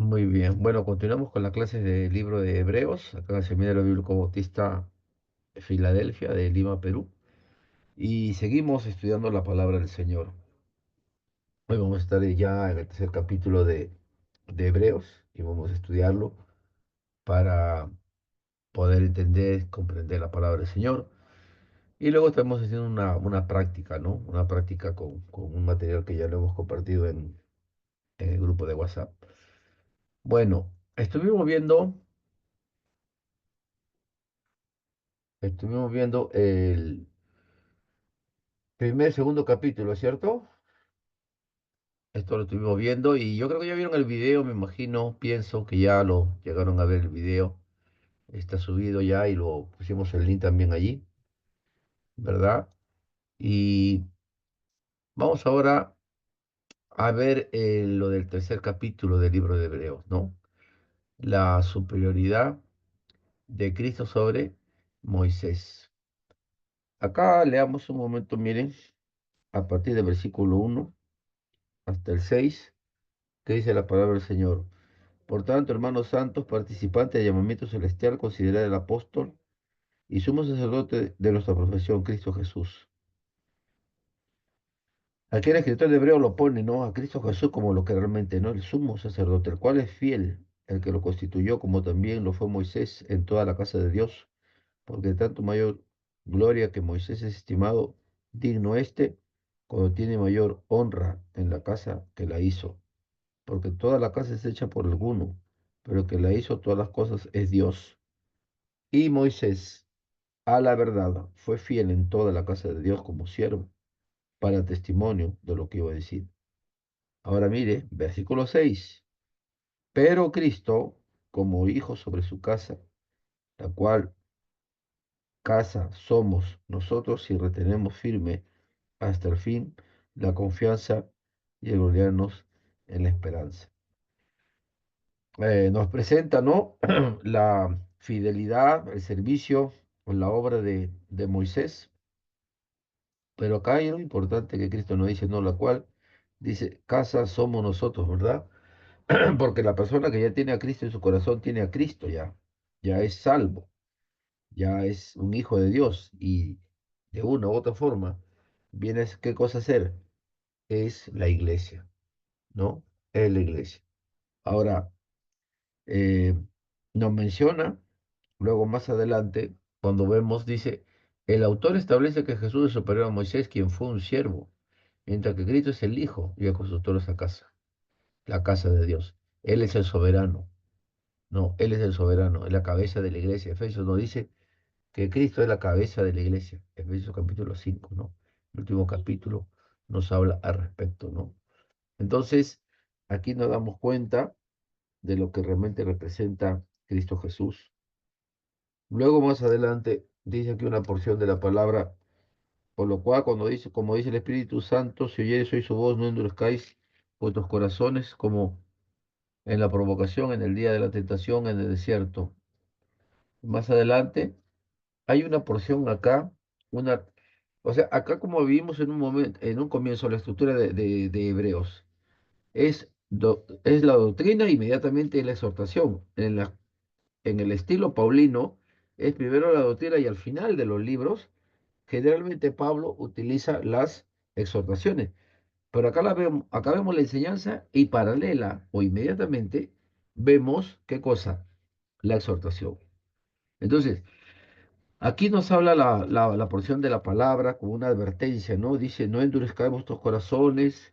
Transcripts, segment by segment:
Muy bien. Bueno, continuamos con la clase del libro de Hebreos, acá en el Seminario Bíblico Bautista de Filadelfia, de Lima, Perú. Y seguimos estudiando la palabra del Señor. Hoy vamos a estar ya en el tercer capítulo de Hebreos y vamos a estudiarlo para poder entender, comprender la palabra del Señor. Y luego estamos haciendo una práctica, ¿no? Una práctica con un material que ya lo hemos compartido en el grupo de WhatsApp. Bueno, estuvimos viendo el segundo capítulo, ¿cierto? Esto lo estuvimos viendo y yo creo que ya vieron el video, me imagino, pienso que ya lo llegaron a ver el video. Está subido ya y lo pusimos el link también allí, ¿verdad? Y vamos ahora a ver lo del tercer capítulo del libro de Hebreos, ¿no? La superioridad de Cristo sobre Moisés. Acá leamos un momento, miren, a partir del versículo 1 hasta el 6, que dice la palabra del Señor. Por tanto, hermanos santos, participantes del llamamiento celestial, considerad el apóstol y sumo sacerdote de nuestra profesión, Cristo Jesús. Aquí el escritor de Hebreo lo pone, ¿no? A Cristo Jesús como lo que realmente, ¿no? El sumo sacerdote, el cual es fiel, el que lo constituyó, como también lo fue Moisés en toda la casa de Dios, porque tanto mayor gloria que Moisés es estimado digno este, cuando tiene mayor honra en la casa que la hizo, porque toda la casa es hecha por alguno, pero el que la hizo todas las cosas es Dios. Y Moisés, a la verdad, fue fiel en toda la casa de Dios como siervo, para testimonio de lo que iba a decir. Ahora mire, versículo 6. Pero Cristo, como hijo sobre su casa, la cual casa somos nosotros si retenemos firme hasta el fin la confianza y el gloriarnos en la esperanza. Nos presenta, ¿no? La fidelidad, el servicio o la obra de Moisés. Pero acá hay algo importante que Cristo nos dice, no, la cual dice, casa somos nosotros, ¿verdad? Porque la persona que ya tiene a Cristo en su corazón tiene a Cristo ya, ya es salvo, ya es un hijo de Dios y de una u otra forma viene, ¿qué cosa hacer? Es la iglesia, ¿no? Es la iglesia. Ahora, eh, nos menciona, luego más adelante, cuando vemos, dice, el autor establece que Jesús es superior a Moisés, quien fue un siervo, mientras que Cristo es el Hijo y el constructor de esa casa, la casa de Dios. Él es el soberano, no, Él es el soberano, es la cabeza de la iglesia. Efesios nos dice que Cristo es la cabeza de la iglesia. Efesios capítulo 5, ¿no? El último capítulo nos habla al respecto, ¿no? Entonces, aquí nos damos cuenta de lo que realmente representa Cristo Jesús. Luego más adelante dice aquí una porción de la palabra, por lo cual cuando dice, como dice el Espíritu Santo, si oyeres hoy su voz, no endurezcáis vuestros corazones como en la provocación, en el día de la tentación, en el desierto. Más adelante hay una porción acá, una, o sea, acá como vivimos en un momento, en un comienzo, la estructura de Hebreos, es la doctrina, inmediatamente la exhortación. En el estilo paulino, es primero la doctrina y al final de los libros, generalmente Pablo utiliza las exhortaciones. Pero acá vemos la enseñanza y paralela o inmediatamente vemos qué cosa, la exhortación. Entonces, aquí nos habla la porción de la palabra como una advertencia, ¿no? Dice, no endurezcáis vuestros corazones,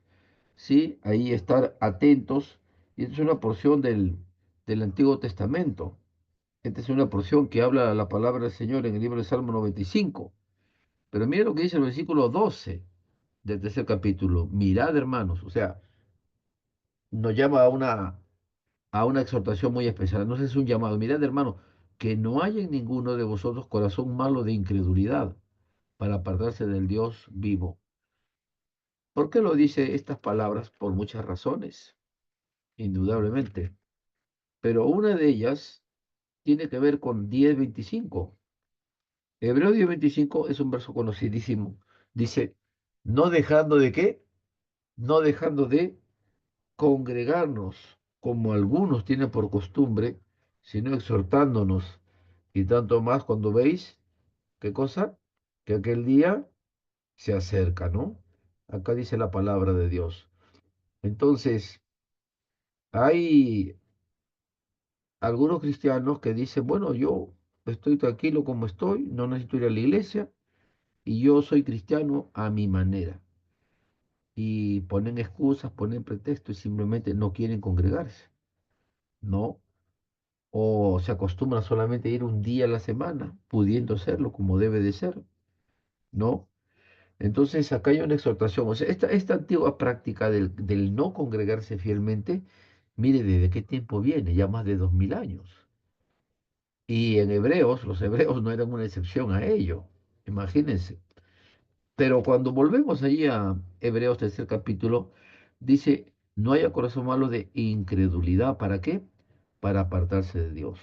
¿sí? Ahí estar atentos. Y esta es una porción del Antiguo Testamento. Esta es una porción que habla la palabra del Señor en el libro de Salmo 95. Pero mira lo que dice el versículo 12 del tercer capítulo. Mirad, hermanos, o sea, nos llama a una exhortación muy especial. No sé si es un llamado. Mirad, hermanos, que no haya en ninguno de vosotros corazón malo de incredulidad para apartarse del Dios vivo. ¿Por qué lo dice estas palabras? Por muchas razones, indudablemente. Pero una de ellas tiene que ver con 10:25. Hebreo 10:25 es un verso conocidísimo. Dice, no dejando de qué, no dejando de congregarnos. como algunos tienen por costumbre, sino exhortándonos, y tanto más cuando veis, ¿qué cosa? Que aquel día se acerca, ¿no? Acá dice la palabra de Dios. Entonces, hay algunos cristianos que dicen, bueno, yo estoy tranquilo como estoy, no necesito ir a la iglesia, y yo soy cristiano a mi manera. Y ponen excusas, ponen pretextos y simplemente no quieren congregarse, ¿no? O se acostumbran solamente a ir un día a la semana, pudiendo hacerlo como debe de ser, ¿no? Entonces acá hay una exhortación, o sea, esta antigua práctica del no congregarse fielmente, mire desde qué tiempo viene, ya más de 2000 años. Y en Hebreos, los hebreos no eran una excepción a ello, imagínense. Pero cuando volvemos allí a Hebreos tercer capítulo, dice, no haya corazón malo de incredulidad, ¿para qué? Para apartarse de Dios.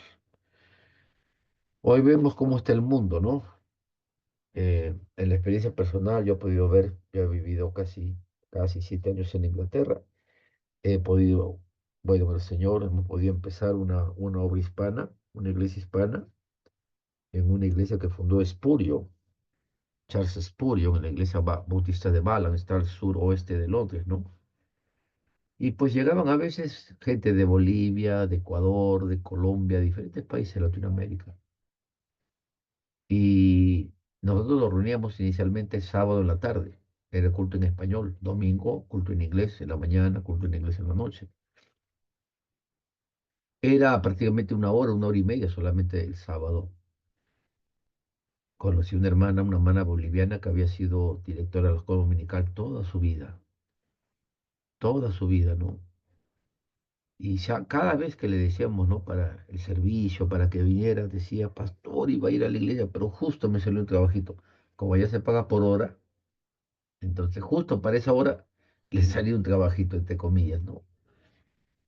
Hoy vemos cómo está el mundo, ¿no? En la experiencia personal yo he podido ver, yo he vivido casi 7 años en Inglaterra, he podido, bueno, con el Señor hemos podido empezar una obra hispana, una iglesia hispana, en una iglesia que fundó Spurgeon, Charles Spurgeon, en la iglesia bautista de Balam, está al suroeste de Londres, ¿no? Y pues llegaban a veces gente de Bolivia, de Ecuador, de Colombia, diferentes países de Latinoamérica. Y nosotros nos reuníamos inicialmente sábado en la tarde, era culto en español, domingo, culto en inglés en la mañana, culto en inglés en la noche. Era prácticamente una hora y media solamente el sábado. Conocí una hermana boliviana que había sido directora de la escuela dominical toda su vida, ¿no? Y ya cada vez que le decíamos, ¿no? Para el servicio, para que viniera, decía, pastor, iba a ir a la iglesia, pero justo me salió un trabajito. Como ya se paga por hora, entonces justo para esa hora le salió un trabajito, entre comillas, ¿no?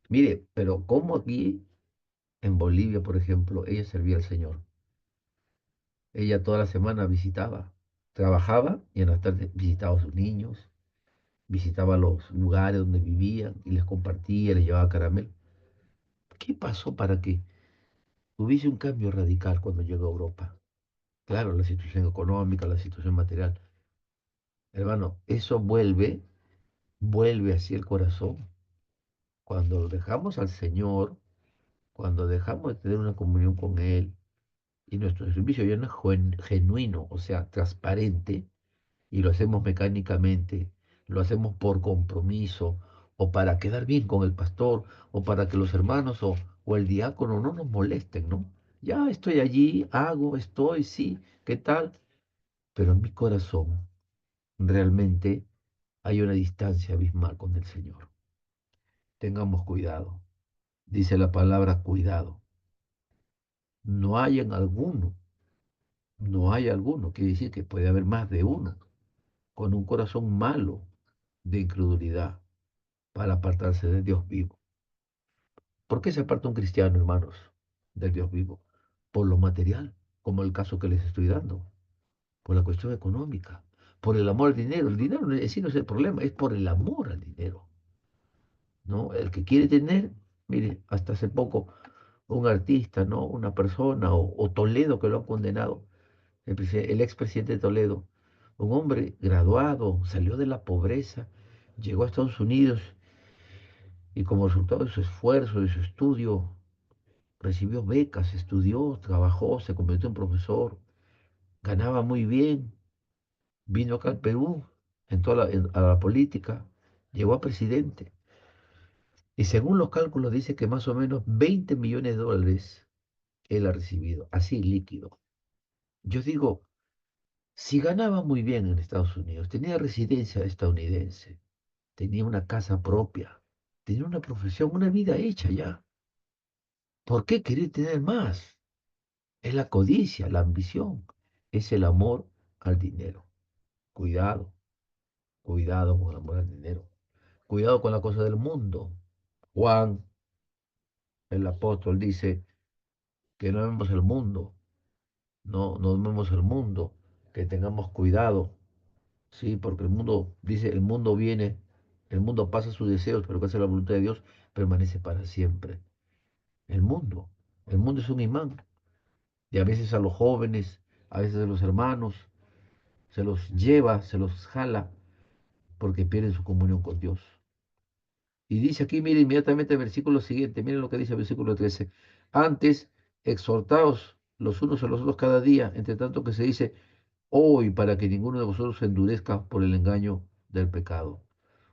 Mire, pero como aquí en Bolivia, por ejemplo, ella servía al Señor. Ella toda la semana visitaba, trabajaba y en las tardes visitaba a sus niños, visitaba los lugares donde vivían y les compartía, les llevaba caramelo. ¿Qué pasó para que hubiese un cambio radical cuando llegó a Europa? Claro, la situación económica, la situación material. Hermano, eso vuelve hacia el corazón. Cuando lo dejamos al Señor, cuando dejamos de tener una comunión con Él y nuestro servicio ya no es genuino, o sea, transparente, y lo hacemos mecánicamente, lo hacemos por compromiso, o para quedar bien con el pastor, o para que los hermanos o el diácono no nos molesten, ¿no? Ya estoy allí, hago, estoy, sí, ¿qué tal? Pero en mi corazón realmente hay una distancia abismal con el Señor. Tengamos cuidado. Dice la palabra cuidado. No hay en alguno, no hay alguno, quiere decir que puede haber más de uno, con un corazón malo de incredulidad para apartarse del Dios vivo. ¿Por qué se aparta un cristiano, hermanos, del Dios vivo? Por lo material, como el caso que les estoy dando, por la cuestión económica, por el amor al dinero. El dinero en sí no es el problema, es por el amor al dinero, ¿no? El que quiere tener, mire, hasta hace poco un artista, ¿no? Una persona, o Toledo que lo han condenado, el expresidente Toledo, un hombre graduado, salió de la pobreza, llegó a Estados Unidos y como resultado de su esfuerzo, de su estudio, recibió becas, estudió, trabajó, se convirtió en profesor, ganaba muy bien, vino acá al Perú, entró a la política, llegó a presidente. Y según los cálculos dice que más o menos 20 millones de dólares él ha recibido, así líquido. Yo digo, si ganaba muy bien en Estados Unidos, tenía residencia estadounidense, tenía una casa propia, tenía una profesión, una vida hecha ya, ¿por qué querer tener más? Es la codicia, la ambición, es el amor al dinero. Cuidado, cuidado con el amor al dinero. Cuidado con la cosa del mundo. Juan, el apóstol, dice que no vemos el mundo, no vemos el mundo, que tengamos cuidado, sí, porque el mundo, dice, el mundo viene, El mundo pasa sus deseos, pero que hace la voluntad de Dios permanece para siempre. El mundo, el mundo es un imán. Y a veces a los jóvenes, a veces a los hermanos, se los lleva, se los jala, porque pierden su comunión con Dios. Y dice aquí, mire inmediatamente el versículo siguiente, miren lo que dice el versículo 13. Antes, exhortaos los unos a los otros cada día, entre tanto que se dice, hoy, para que ninguno de vosotros se endurezca por el engaño del pecado.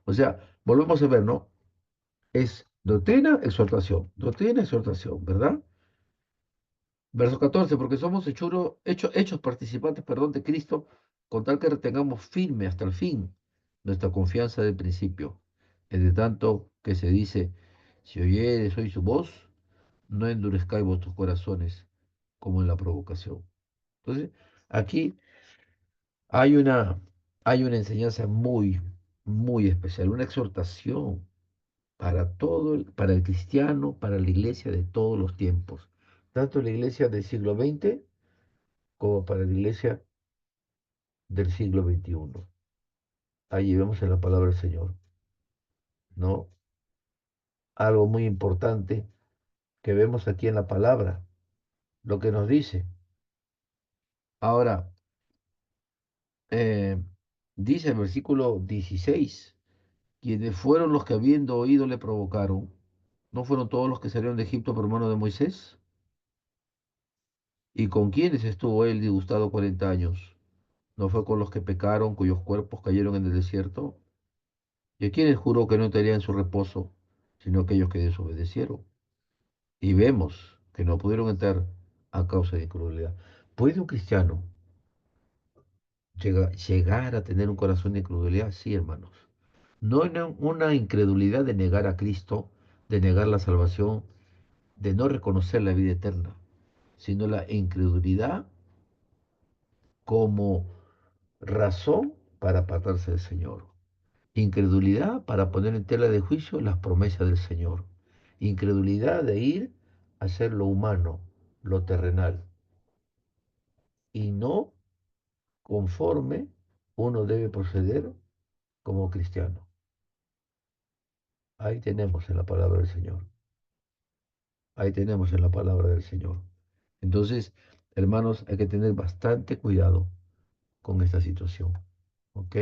O sea, volvemos a ver, ¿no? Es doctrina, exhortación, ¿verdad? Verso 14, porque somos hechos participantes, perdón, de Cristo, con tal que retengamos firme hasta el fin nuestra confianza del principio. Entre tanto que se dice, si oyeres hoy su voz, no endurezcáis vuestros corazones como en la provocación. Entonces, aquí hay una, hay una enseñanza muy, muy especial, una exhortación para para el cristiano, para la iglesia de todos los tiempos, tanto la iglesia del siglo XX como para la iglesia del siglo XXI. Ahí vemos en la palabra del Señor, ¿no? Algo muy importante que vemos aquí en la palabra, lo que nos dice. Ahora, eh, dice el versículo 16, quienes fueron los que habiendo oído le provocaron, ¿no fueron todos los que salieron de Egipto por mano de Moisés? ¿Y con quiénes estuvo él disgustado 40 años? ¿No fue con los que pecaron, cuyos cuerpos cayeron en el desierto? ¿Y a quienes juró que no entrarían en su reposo, sino aquellos que desobedecieron? Y vemos que no pudieron entrar a causa de incredulidad. ¿Puede un cristiano llegar a tener un corazón de incredulidad? Sí, hermanos. No una incredulidad de negar a Cristo, de negar la salvación, de no reconocer la vida eterna, sino la incredulidad como razón para apartarse del Señor. Incredulidad para poner en tela de juicio las promesas del Señor. Incredulidad de ir a hacer lo humano, lo terrenal. Y no conforme uno debe proceder como cristiano. Ahí tenemos en la palabra del Señor. Ahí tenemos en la palabra del Señor. Entonces, hermanos, hay que tener bastante cuidado con esta situación. ¿Ok?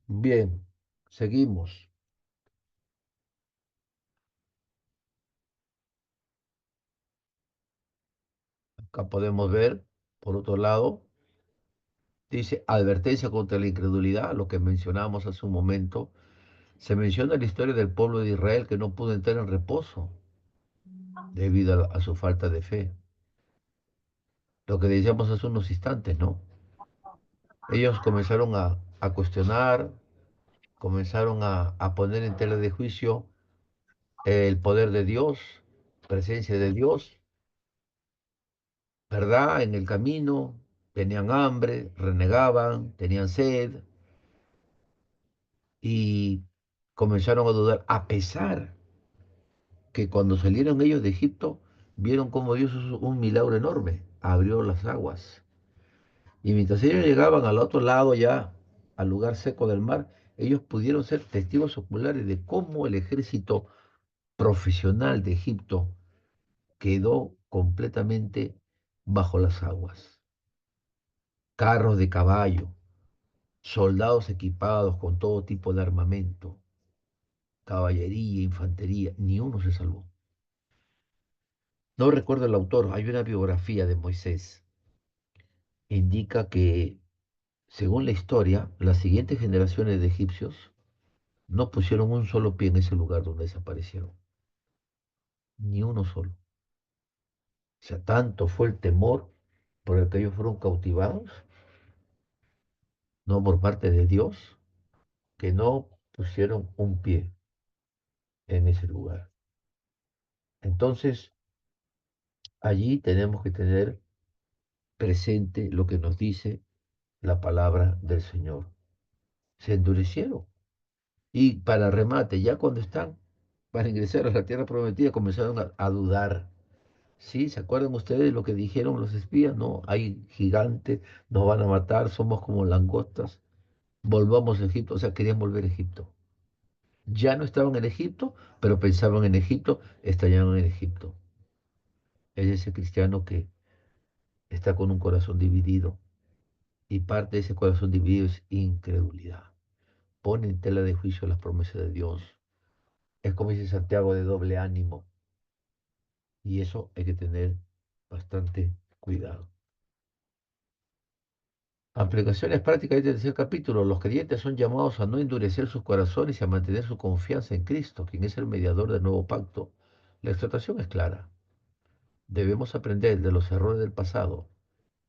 Bien, seguimos. Acá podemos ver, por otro lado, dice advertencia contra la incredulidad, lo que mencionamos hace un momento. Se menciona la historia del pueblo de Israel que no pudo entrar en reposo debido a su falta de fe. Lo que decíamos hace unos instantes, ¿no? Ellos comenzaron a cuestionar, comenzaron a poner en tela de juicio el poder de Dios, presencia de Dios, ¿verdad? En el camino tenían hambre, renegaban, tenían sed y comenzaron a dudar, a pesar que cuando salieron ellos de Egipto, vieron cómo Dios hizo un milagro enorme, abrió las aguas. Y mientras ellos llegaban al otro lado ya, al lugar seco del mar, ellos pudieron ser testigos oculares de cómo el ejército profesional de Egipto quedó completamente bajo las aguas. Carros de caballo, soldados equipados con todo tipo de armamento, caballería, infantería, ni uno se salvó. No recuerdo el autor, hay una biografía de Moisés. Indica que, según la historia, las siguientes generaciones de egipcios no pusieron un solo pie en ese lugar donde desaparecieron, ni uno solo. O sea, tanto fue el temor por el que ellos fueron cautivados, no por parte de Dios, que no pusieron un pie en ese lugar. Entonces, allí tenemos que tener presente lo que nos dice la palabra del Señor. Se endurecieron. Y para remate, ya cuando están para ingresar a la tierra prometida, comenzaron a dudar. ¿Sí? ¿Se acuerdan ustedes lo que dijeron los espías? No, hay gigantes, nos van a matar, somos como langostas. volvamos a Egipto, o sea, querían volver a Egipto. Ya no estaban en Egipto, pero pensaban en Egipto, estallaban en Egipto. Es ese cristiano que está con un corazón dividido y parte de ese corazón dividido es incredulidad. Pone en tela de juicio las promesas de Dios. Es como dice Santiago, de doble ánimo, y eso hay que tener bastante cuidado. Aplicaciones prácticas de este tercer capítulo. Los creyentes son llamados a no endurecer sus corazones y a mantener su confianza en Cristo, quien es el mediador del nuevo pacto. La exhortación es clara. Debemos aprender de los errores del pasado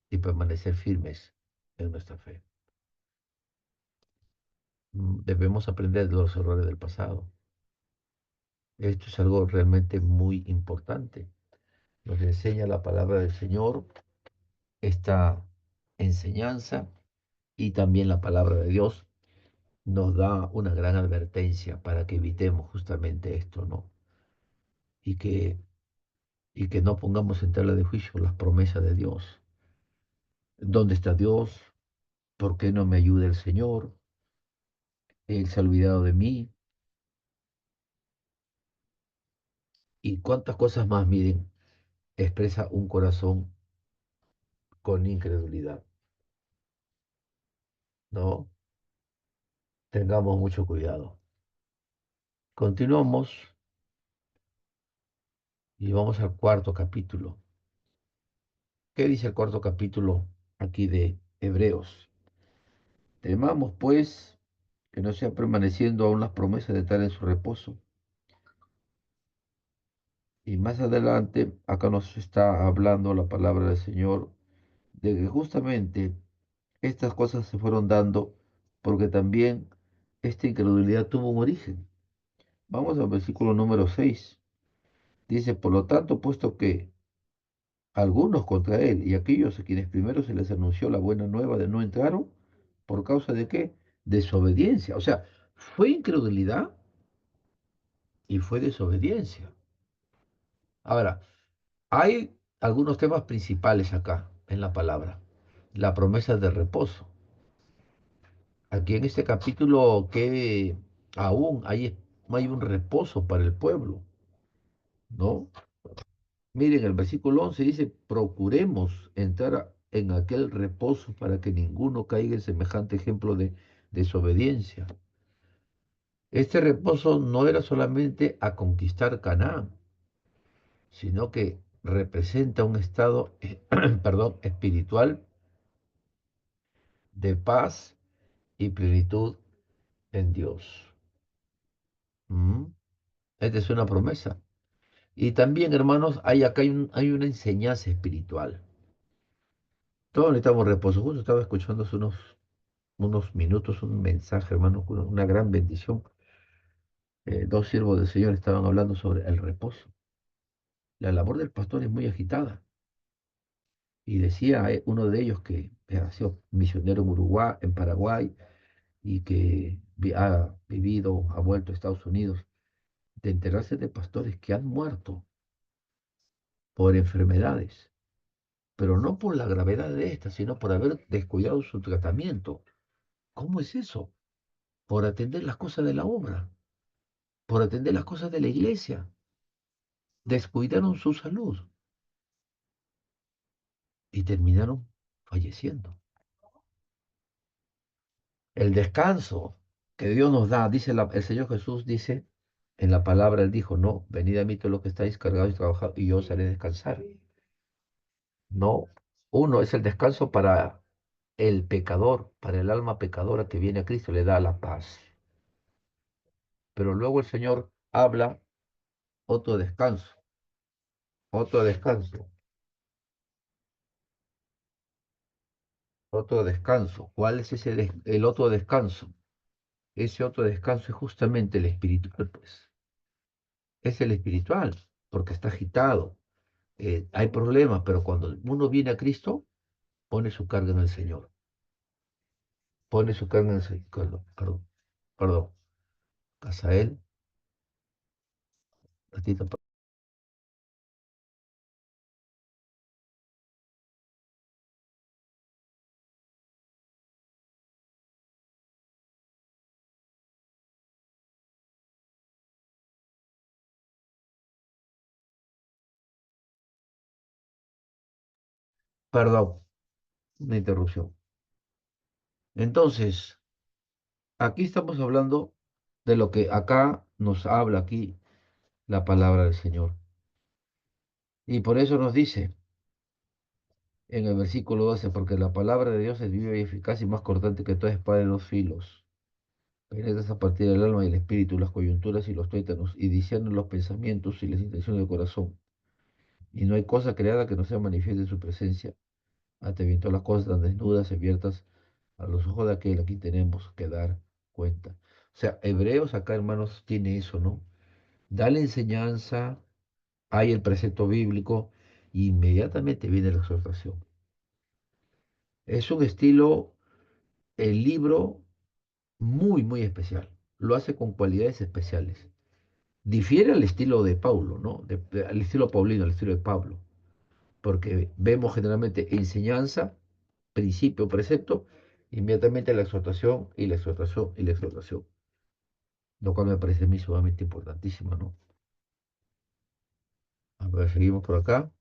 y permanecer firmes en nuestra fe. Debemos aprender de los errores del pasado. Esto es algo realmente muy importante. Nos enseña la palabra del Señor esta enseñanza, y también la palabra de Dios nos da una gran advertencia para que evitemos justamente esto, ¿no? Y que, y que no pongamos en tela de juicio las promesas de Dios. ¿Dónde está Dios? ¿Por qué no me ayuda el Señor? Él se ha olvidado de mí. Y cuántas cosas más, miren, expresa un corazón con incredulidad, ¿no? Tengamos mucho cuidado. Continuamos y vamos al cuarto capítulo. ¿Qué dice el cuarto capítulo aquí de Hebreos? Temamos, pues, que no sea permaneciendo aún las promesas de estar en su reposo. Y más adelante, acá nos está hablando la palabra del Señor de que justamente estas cosas se fueron dando porque también esta incredulidad tuvo un origen. Vamos al versículo número 6. Dice, por lo tanto, puesto que algunos contra él y aquellos a quienes primero se les anunció la buena nueva de no entraron, ¿por causa de qué? Desobediencia. O sea, fue incredulidad y fue desobediencia. Ahora, hay algunos temas principales acá en la palabra. La promesa de reposo. Aquí en este capítulo que aún hay un reposo para el pueblo, ¿no? Miren, el versículo 11 dice, procuremos entrar en aquel reposo para que ninguno caiga en semejante ejemplo de desobediencia. Este reposo no era solamente a conquistar Canaán, sino que representa un estado, perdón, espiritual de paz y plenitud en Dios. ¿Mm? Esta es una promesa. Y también, hermanos, hay una enseñanza espiritual. Todos necesitamos reposo. Justo estaba escuchando hace unos minutos un mensaje, hermano, con una gran bendición. Dos siervos del Señor estaban hablando sobre el reposo. La labor del pastor es muy agitada. Y decía uno de ellos que ha sido misionero en Uruguay, en Paraguay, y que ha vivido, ha vuelto a Estados Unidos, de enterarse de pastores que han muerto por enfermedades, pero no por la gravedad de estas, sino por haber descuidado su tratamiento. ¿Cómo es eso? Por atender las cosas de la obra, por atender las cosas de la iglesia. Descuidaron su salud y terminaron falleciendo. El descanso que Dios nos da, dice el Señor Jesús, dice en la palabra, Él dijo, no, venid a mí todos los que estáis cargados y trabajados, y yo os haré descansar. No, uno es el descanso para el pecador, para el alma pecadora que viene a Cristo, le da la paz. Pero luego el Señor habla otro descanso, otro descanso, otro descanso. ¿Cuál es el otro descanso? Ese otro descanso es justamente el espiritual, pues. Es el espiritual, porque está agitado. Hay problemas, pero cuando uno viene a Cristo, pone su carga en el Señor. Pone su carga en el Señor. Perdón, perdón, perdón. Casael, ratito. Perdón, una interrupción. Entonces, aquí estamos hablando de lo que acá nos habla aquí la palabra del Señor. Y por eso nos dice en el versículo 12, porque la palabra de Dios es viva y eficaz y más cortante que toda espada de dos filos. Penetra a partir del alma y el espíritu, las coyunturas y los tuétanos, y discierne los pensamientos y las intenciones del corazón. Y no hay cosa creada que no sea manifiesta en su presencia. Hasta bien todas las cosas tan desnudas y abiertas a los ojos de aquel a quien tenemos que dar cuenta. O sea, Hebreos acá, hermanos, tiene eso, ¿no? Da la enseñanza, hay el precepto bíblico, y inmediatamente viene la exhortación. Es un estilo, el libro, muy, muy especial. Lo hace con cualidades especiales. Difiere al estilo de Paulo, ¿no? Al estilo paulino, al estilo de Pablo, porque vemos generalmente enseñanza, principio, precepto, inmediatamente la exhortación y la exhortación y la exhortación, lo cual me parece a mí sumamente importantísimo, ¿no? A ver, seguimos por acá.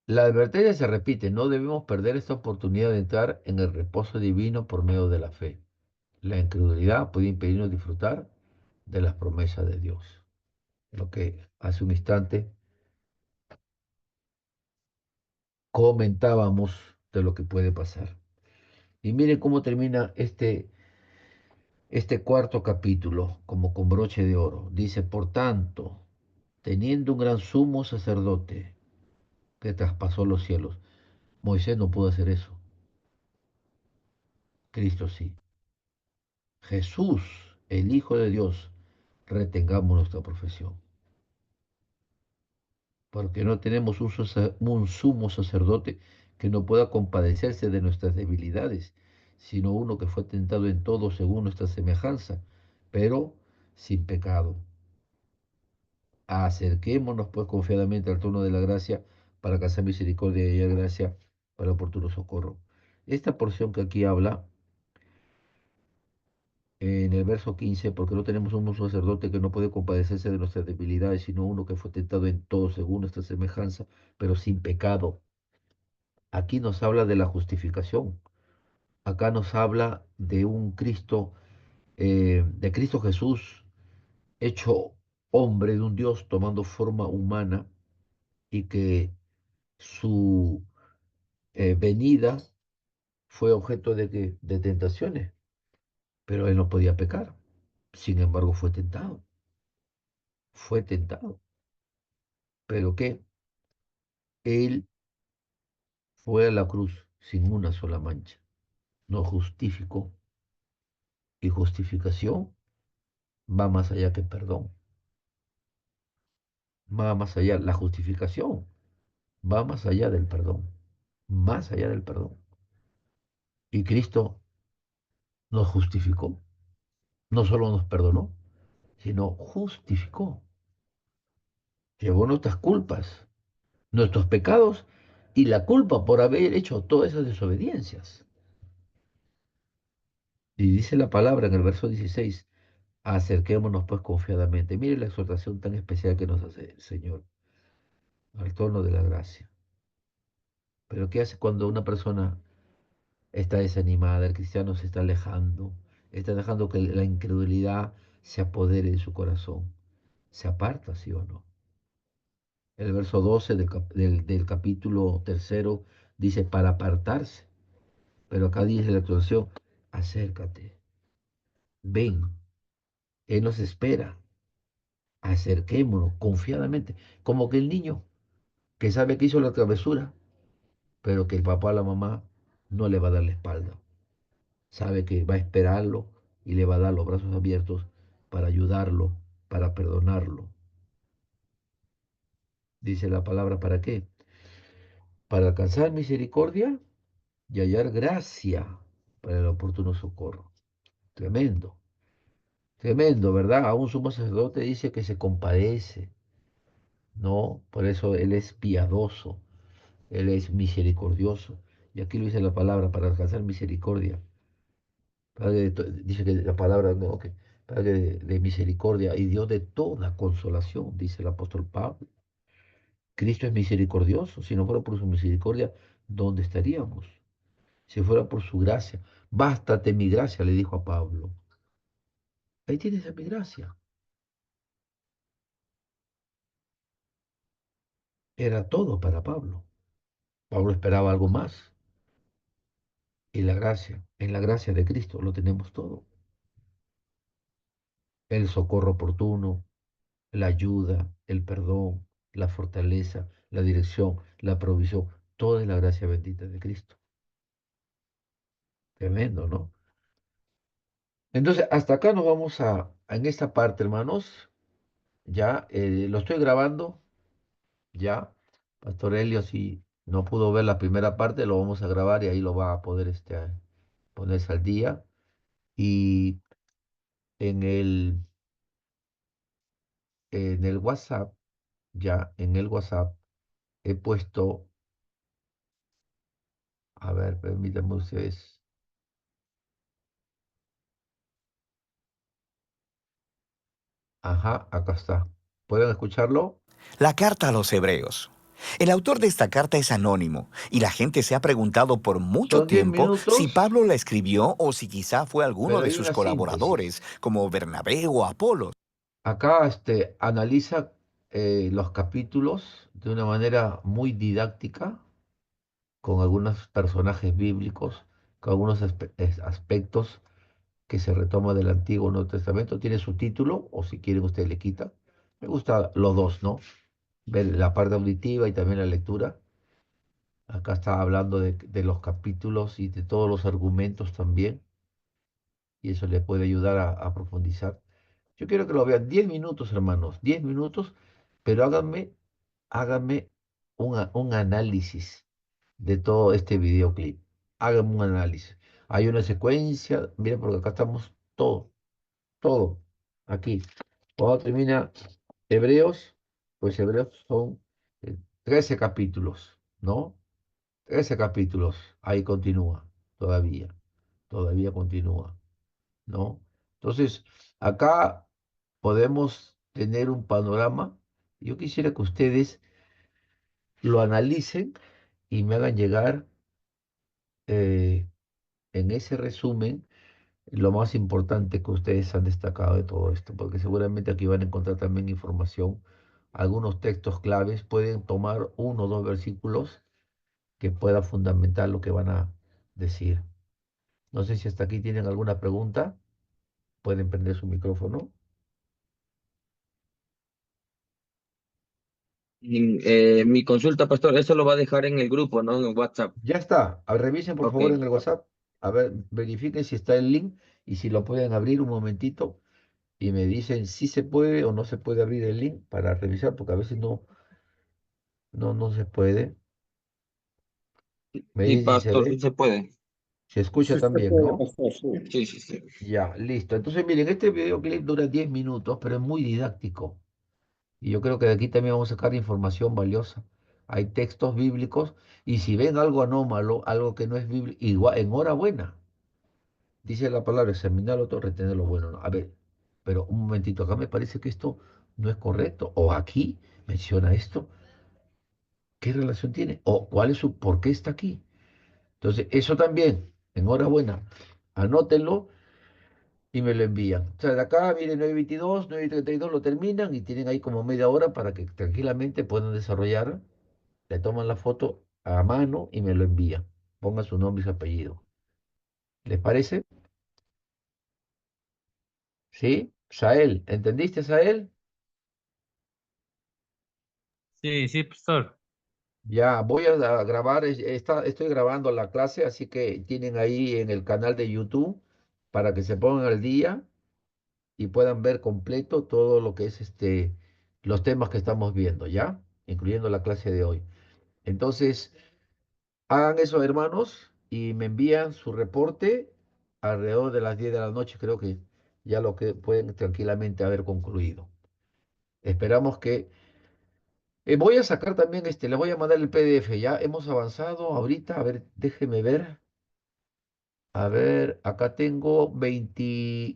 La advertencia se repite, no debemos perder esta oportunidad de entrar en el reposo divino por medio de la fe. La incredulidad puede impedirnos disfrutar de las promesas de Dios. Lo que hace un instante comentábamos de lo que puede pasar. Y miren cómo termina este cuarto capítulo, como con broche de oro. Dice, por tanto, teniendo un gran sumo sacerdote que traspasó los cielos. Moisés no pudo hacer eso. Cristo sí. Jesús, el Hijo de Dios, retengamos nuestra profesión. Porque no tenemos un sumo sacerdote que no pueda compadecerse de nuestras debilidades, sino uno que fue tentado en todo según nuestra semejanza, pero sin pecado. Acerquémonos pues confiadamente al trono de la gracia para alcanzar misericordia y hallar gracia para oportuno socorro. Esta porción que aquí habla, en el verso 15, porque no tenemos un sacerdote que no puede compadecerse de nuestras debilidades, sino uno que fue tentado en todo según nuestra semejanza, pero sin pecado. Aquí nos habla de la justificación. Acá nos habla de un Cristo, de Cristo Jesús, hecho hombre de un Dios tomando forma humana y que su venida fue objeto de tentaciones, pero él no podía pecar. Sin embargo, fue tentado, fue tentado. Pero que él fue a la cruz sin una sola mancha. Nos justificó. Y justificación va más allá que perdón. Va más allá. La justificación va más allá del perdón. Más allá del perdón. Y Cristo nos justificó. No solo nos perdonó, sino justificó. Llevó nuestras culpas, nuestros pecados y la culpa por haber hecho todas esas desobediencias. Y dice la palabra en el verso 16, acerquémonos pues confiadamente. Mire la exhortación tan especial que nos hace el Señor al trono de la gracia. Pero ¿qué hace cuando una persona está desanimada, el cristiano se está dejando que la incredulidad se apodere de su corazón? ¿Se aparta, sí o no? El verso 12 del capítulo tercero dice para apartarse. Pero acá dice la exhortación, acércate, ven, Él nos espera, acerquémonos confiadamente, como que el niño que sabe que hizo la travesura, pero que el papá o la mamá no le va a dar la espalda. Sabe que va a esperarlo y le va a dar los brazos abiertos para ayudarlo, para perdonarlo. Dice la palabra, ¿para qué? Para alcanzar misericordia y hallar gracia para el oportuno socorro. Tremendo, tremendo, ¿verdad? Aún sumo sacerdote dice que se compadece, ¿no? Por eso Él es piadoso, Él es misericordioso. Y aquí lo dice la palabra, para alcanzar misericordia. Dice que la palabra, no, Padre de misericordia y Dios de toda consolación, dice el apóstol Pablo. Cristo es misericordioso. Si no fuera por su misericordia, ¿dónde estaríamos? Si fuera por su gracia. Bástate mi gracia, le dijo a Pablo. Ahí tienes a mi gracia. Era todo para Pablo. Pablo esperaba algo más. Y la gracia, en la gracia de Cristo lo tenemos todo. El socorro oportuno, la ayuda, el perdón, la fortaleza, la dirección, la provisión, toda es la gracia bendita de Cristo. Tremendo, ¿no? Entonces, hasta acá nos vamos en esta parte, hermanos. Ya lo estoy grabando, ya. Pastor Helio, si no pudo ver la primera parte, lo vamos a grabar y ahí lo va a poder ponerse al día. Y en el WhatsApp, ya, en el WhatsApp he puesto, a ver, permítanme ustedes. Ajá, acá está. ¿Pueden escucharlo? La carta a los hebreos. El autor de esta carta es anónimo y la gente se ha preguntado por mucho Son 10 tiempo si minutos, Pablo la escribió o si quizá fue alguno pero de hay sus una síntesis. colaboradores, como Bernabé o Apolo. Acá analiza los capítulos de una manera muy didáctica, con algunos personajes bíblicos, con algunos aspectos que se retoma del Antiguo y Nuevo Testamento. Tiene su título, o si quieren usted le quita. Me gusta los dos, ¿no? Ver la parte auditiva y también la lectura. Acá está hablando de los capítulos y de todos los argumentos también, y eso le puede ayudar a profundizar. Yo quiero que lo vean 10 minutos, hermanos, 10 minutos, pero háganme un análisis de todo este videoclip. Háganme un análisis. Hay una secuencia, miren, porque acá estamos todo, aquí. Cuando termina Hebreos, pues Hebreos son 13 capítulos, ¿no? 13 capítulos, ahí continúa, todavía continúa, ¿no? Entonces, acá podemos tener un panorama. Yo quisiera que ustedes lo analicen y me hagan llegar eh, en ese resumen lo más importante que ustedes han destacado de todo esto, porque seguramente aquí van a encontrar también información, algunos textos claves, pueden tomar uno o dos versículos que pueda fundamentar lo que van a decir. No sé si hasta aquí tienen alguna pregunta, pueden prender su micrófono. Mi consulta, pastor, eso lo va a dejar en el grupo, ¿no? En WhatsApp. Ya está. Revisen por Ok. favor en el WhatsApp. A ver, verifiquen si está el link y si lo pueden abrir un momentito y me dicen si se puede o no se puede abrir el link para revisar, porque a veces no se puede. Me Sí, dicen si se pastor, sí ve, se puede. se escucha Sí se también, puede, ¿no? pastor, sí. Sí, sí, sí. Ya, listo. Entonces, miren, este videoclip dura 10 minutos, pero es muy didáctico. Y yo creo que de aquí también vamos a sacar información valiosa. Hay textos bíblicos y si ven algo anómalo, algo que no es bíblico, igual, enhorabuena. Dice la palabra, examinar lo otro, retener lo bueno, ¿no? A ver, pero un momentito, acá me parece que esto no es correcto. O aquí menciona esto, ¿qué relación tiene? O cuál es por qué está aquí. Entonces, eso también, enhorabuena. Anótenlo y me lo envían. O sea, de acá, miren, 9:22, 9:32 lo terminan y tienen ahí como media hora para que tranquilamente puedan desarrollar. Le toman la foto a mano y me lo envían. Pongan su nombre y su apellido. ¿Les parece? ¿Sí? Sael, ¿entendiste, Sael? Sí, sí, pastor. Ya, voy a grabar, estoy grabando la clase, así que tienen ahí en el canal de YouTube para que se pongan al día y puedan ver completo todo lo que es los temas que estamos viendo, ¿ya? Incluyendo la clase de hoy. Entonces, hagan eso, hermanos, y me envían su reporte alrededor de las 10 de la noche, creo que ya lo que pueden tranquilamente haber concluido. Esperamos que voy a sacar también les voy a mandar el PDF, ya hemos avanzado ahorita, a ver, déjeme ver, a ver, acá tengo 20,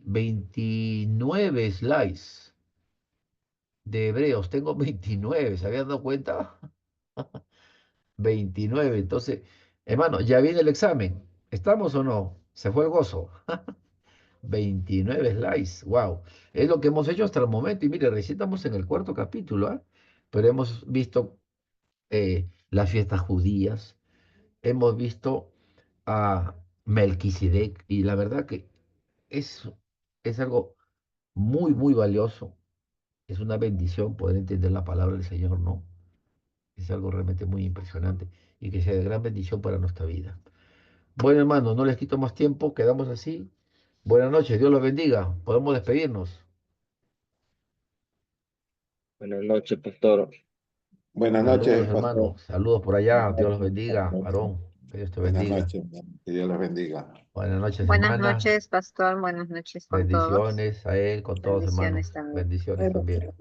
29 slides de Hebreos. Tengo 29, ¿se habían dado cuenta? 29. Entonces, hermano, ya viene el examen. ¿Estamos o no? Se fue el gozo. 29 slides. Wow. Es lo que hemos hecho hasta el momento. Y mire, recién estamos en el cuarto capítulo, ¿ah? Pero hemos visto las fiestas judías, hemos visto a Melquisedec, y la verdad que es, es algo muy, muy valioso. Es una bendición poder entender la palabra del Señor, ¿no? Es algo realmente muy impresionante y que sea de gran bendición para nuestra vida. Bueno, hermano, no les quito más tiempo, quedamos así. Buenas noches, Dios los bendiga. Podemos despedirnos. Buenas noches, pastor. Buenas Saludos, noches, pastor. hermano. Saludos por allá. Buenas Dios los noches. bendiga. Varón, que Dios te Buenas bendiga. noches. Que Dios los bendiga. Buenas noches, Buenas hermana. noches, pastor. Buenas noches con todos. Bendiciones a él, con todos, hermanos. Bendiciones también. Bendiciones también.